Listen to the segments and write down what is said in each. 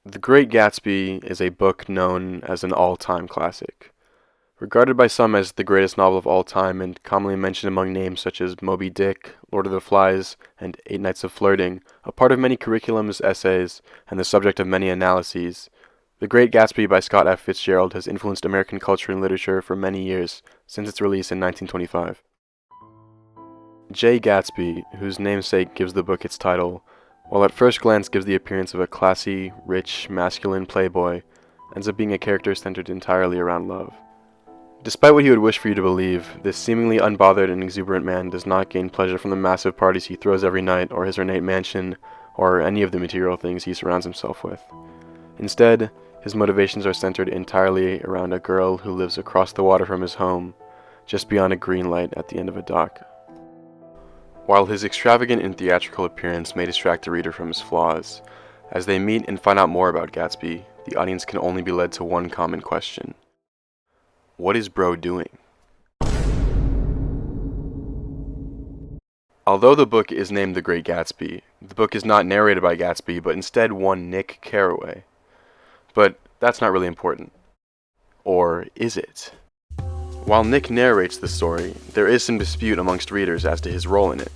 The Great Gatsby is a book known as an all-time classic. Regarded by some as the greatest novel of all time and commonly mentioned among names such as Moby Dick, Lord of the Flies, and Eight Nights of Flirting, a part of many curriculums, essays, and the subject of many analyses, The Great Gatsby by Scott F. Fitzgerald has influenced American culture and literature for many years, since its release in 1925. J. Gatsby, whose namesake gives the book its title, while at first glance gives the appearance of a classy, rich, masculine playboy, ends up being a character centered entirely around love. Despite what he would wish for you to believe, this seemingly unbothered and exuberant man does not gain pleasure from the massive parties he throws every night, or his ornate mansion, or any of the material things he surrounds himself with. Instead, his motivations are centered entirely around a girl who lives across the water from his home, just beyond a green light at the end of a dock. While his extravagant and theatrical appearance may distract the reader from his flaws, as they meet and find out more about Gatsby, the audience can only be led to one common question. What is bro doing? Although the book is named The Great Gatsby, the book is not narrated by Gatsby, but instead one Nick Carraway. But that's not really important. Or is it? While Nick narrates the story, there is some dispute amongst readers as to his role in it.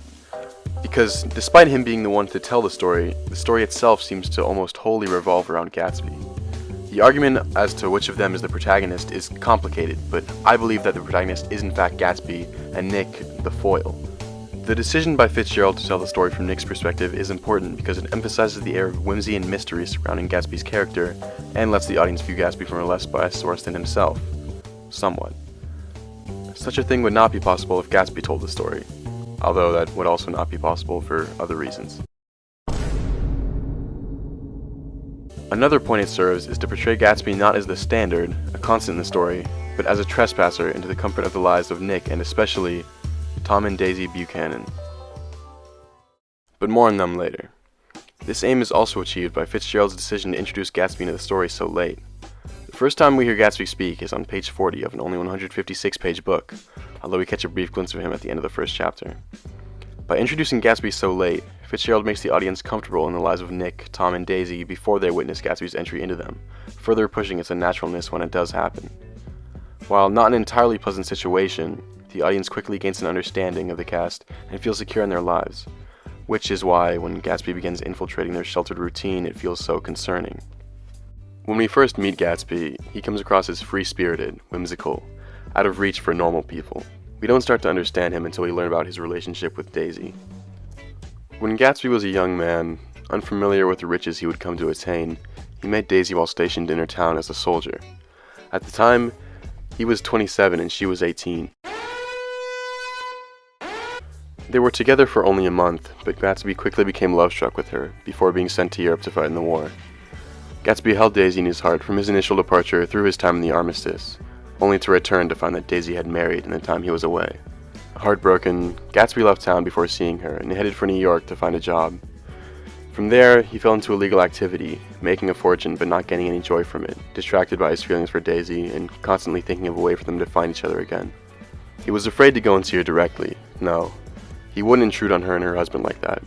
Because despite him being the one to tell the story itself seems to almost wholly revolve around Gatsby. The argument as to which of them is the protagonist is complicated, but I believe that the protagonist is in fact Gatsby, and Nick the foil. The decision by Fitzgerald to tell the story from Nick's perspective is important because it emphasizes the air of whimsy and mystery surrounding Gatsby's character, and lets the audience view Gatsby from a less biased source than himself. Somewhat. Such a thing would not be possible if Gatsby told the story, although that would also not be possible for other reasons. Another point it serves is to portray Gatsby not as the standard, a constant in the story, but as a trespasser into the comfort of the lives of Nick and especially Tom and Daisy Buchanan. But more on them later. This aim is also achieved by Fitzgerald's decision to introduce Gatsby into the story so late. The first time we hear Gatsby speak is on page 40 of an only 156-page book, although we catch a brief glimpse of him at the end of the first chapter. By introducing Gatsby so late, Fitzgerald makes the audience comfortable in the lives of Nick, Tom, and Daisy before they witness Gatsby's entry into them, further pushing its unnaturalness when it does happen. While not an entirely pleasant situation, the audience quickly gains an understanding of the cast and feels secure in their lives, which is why when Gatsby begins infiltrating their sheltered routine, it feels so concerning. When we first meet Gatsby, he comes across as free-spirited, whimsical, out of reach for normal people. We don't start to understand him until we learn about his relationship with Daisy. When Gatsby was a young man, unfamiliar with the riches he would come to attain, he met Daisy while stationed in her town as a soldier. At the time, he was 27 and she was 18. They were together for only a month, but Gatsby quickly became love-struck with her, before being sent to Europe to fight in the war. Gatsby held Daisy in his heart from his initial departure through his time in the armistice, only to return to find that Daisy had married in the time he was away. Heartbroken, Gatsby left town before seeing her and headed for New York to find a job. From there, he fell into illegal activity, making a fortune but not getting any joy from it, distracted by his feelings for Daisy and constantly thinking of a way for them to find each other again. He was afraid to go and see her directly. No, he wouldn't intrude on her and her husband like that.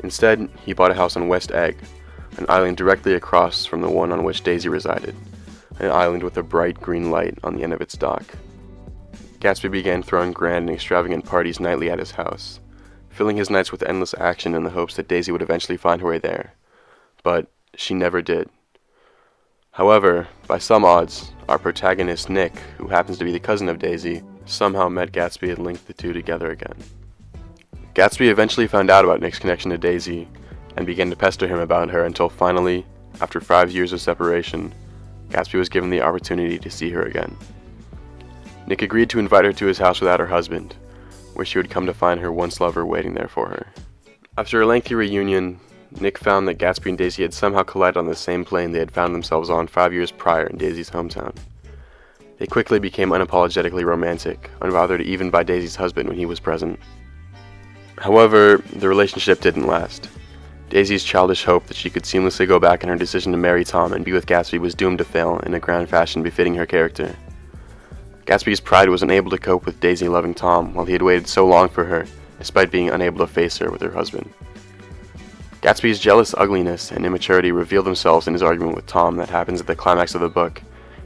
Instead, he bought a house on West Egg, an island directly across from the one on which Daisy resided, an island with a bright green light on the end of its dock. Gatsby began throwing grand and extravagant parties nightly at his house, filling his nights with endless action in the hopes that Daisy would eventually find her way there. But she never did. However, by some odds, our protagonist Nick, who happens to be the cousin of Daisy, somehow met Gatsby and linked the two together again. Gatsby eventually found out about Nick's connection to Daisy, and began to pester him about her until finally, after 5 years of separation, Gatsby was given the opportunity to see her again. Nick agreed to invite her to his house without her husband, where she would come to find her once lover waiting there for her. After a lengthy reunion, Nick found that Gatsby and Daisy had somehow collided on the same plane they had found themselves on 5 years prior in Daisy's hometown. They quickly became unapologetically romantic, unbothered even by Daisy's husband when he was present. However, the relationship didn't last. Daisy's childish hope that she could seamlessly go back in her decision to marry Tom and be with Gatsby was doomed to fail in a grand fashion befitting her character. Gatsby's pride was unable to cope with Daisy loving Tom while he had waited so long for her, despite being unable to face her with her husband. Gatsby's jealous ugliness and immaturity reveal themselves in his argument with Tom that happens at the climax of the book,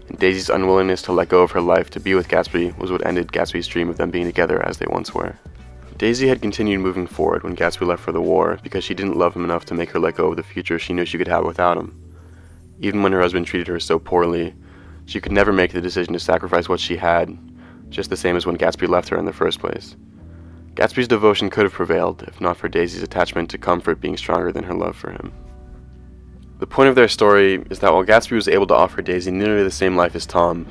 and Daisy's unwillingness to let go of her life to be with Gatsby was what ended Gatsby's dream of them being together as they once were. Daisy had continued moving forward when Gatsby left for the war because she didn't love him enough to make her let go of the future she knew she could have without him. Even when her husband treated her so poorly, she could never make the decision to sacrifice what she had, just the same as when Gatsby left her in the first place. Gatsby's devotion could have prevailed, if not for Daisy's attachment to comfort being stronger than her love for him. The point of their story is that while Gatsby was able to offer Daisy nearly the same life as Tom,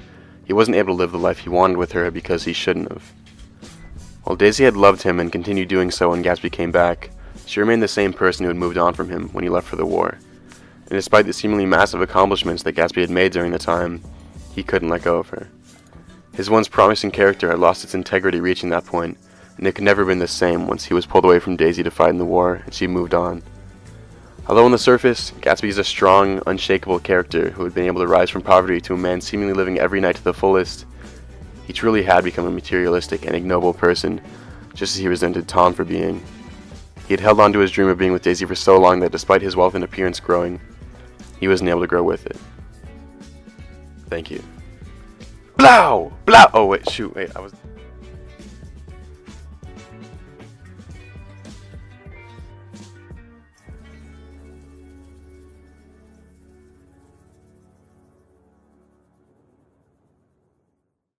he wasn't able to live the life he wanted with her because he shouldn't have. While Daisy had loved him and continued doing so when Gatsby came back, she remained the same person who had moved on from him when he left for the war. And despite the seemingly massive accomplishments that Gatsby had made during the time, he couldn't let go of her. His once promising character had lost its integrity reaching that point, and it could never have been the same once he was pulled away from Daisy to fight in the war and she moved on. Although on the surface, Gatsby is a strong, unshakable character who had been able to rise from poverty to a man seemingly living every night to the fullest, he truly had become a materialistic and ignoble person, just as he resented Tom for being. He had held on to his dream of being with Daisy for so long that despite his wealth and appearance growing, he wasn't able to grow with it. Thank you. Blow! Blow! Oh wait, shoot, wait, I was...